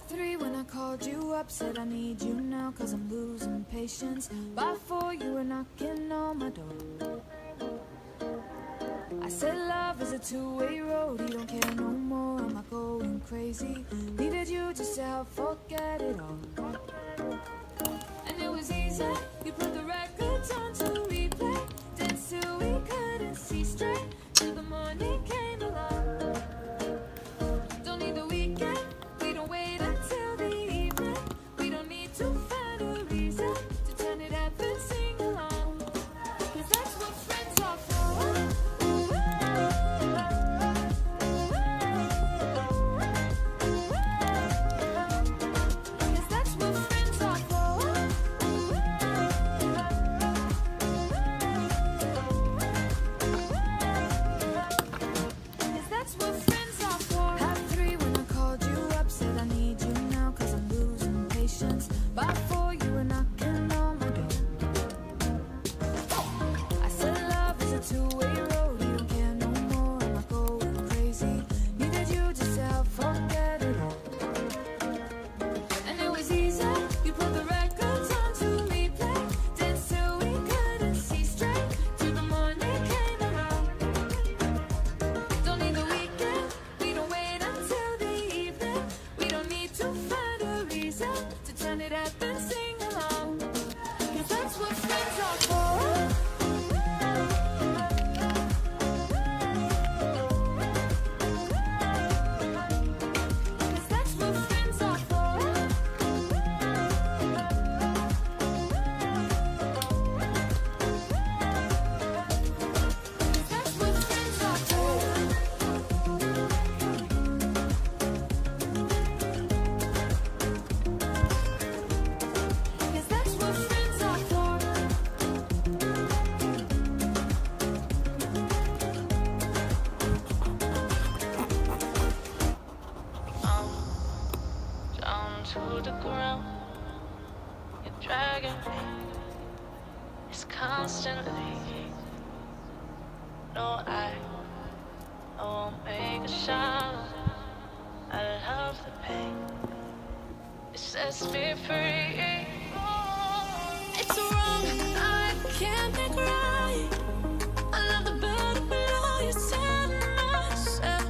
3 when I called you up, said I need you now, cause I'm losing patience. By 4 you were knocking on my door. I said love is a two-way road, you don't care no more, am I going crazy? Needed you just to help forget it all. And it was easy, you put the records on to replay, danced till we couldn't see straight, till the morning came along. Don't need the weekend, we don't wait until the evening, we don't need to find a reason to turn it up and sing along, cause that's what friends are for. By 4 you were knocking on my door. I said love is a two-way road, you don't care no more, am I going crazy? Needed you just to help forget it all. And it was easy, you put the records on to replay, danced till we couldn't see straight, till the morning came around. Don't need the weekend, we don't wait until the evening, we don't need to find a reason to turn it up and sing along, cause that's what friends are for. Cause that's what friends are for. Cause that's what friends are for. Cause that's what friends are for. Down to the ground, you're dragging me. It's constantly. No, I won't make a sound. I love the pain. It sets me free. It's wrong, I can't make right. I love the better below you said myself.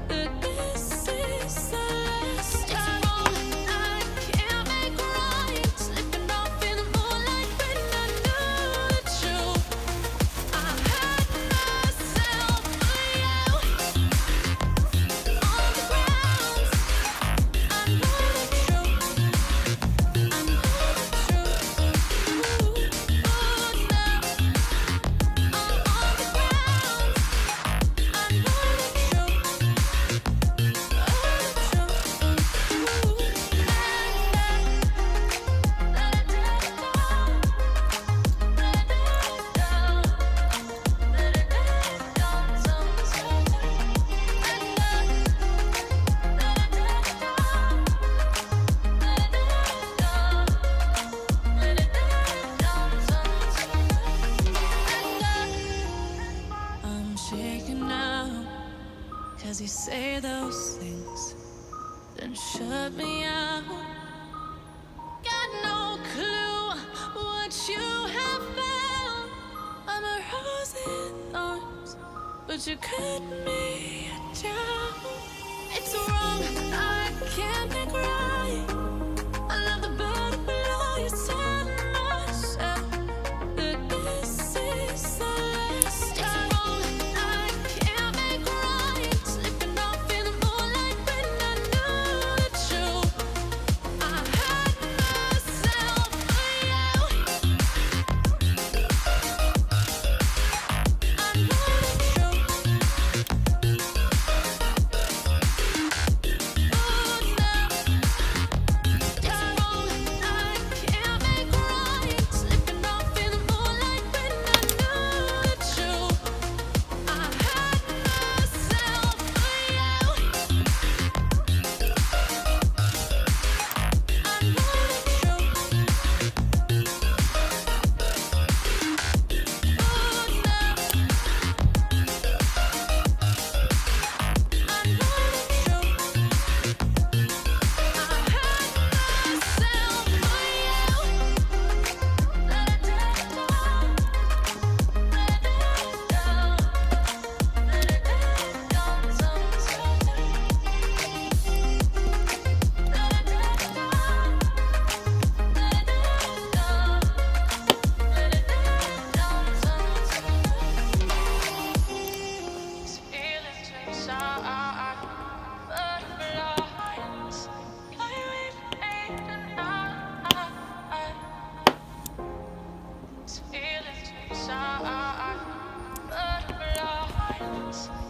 That this is the last time. It's wrong, I can't make right. Slipping off in the moonlight when I knew the truth. I had myself for you. On the ground, I know the truth. I know the truth. Ooh, now I'm on the ground. I know the truth. I'm shaking now, cause you say those things, then shut me out. Got no clue what you have found. I'm a rose in arms, but you cut me down. It's wrong, I can't make right. I love the better below you said myself. That this is the last time. It's wrong, I can't make right. Slipping off in the moonlight when I knew the truth. I had myself for you. I know the truth. us.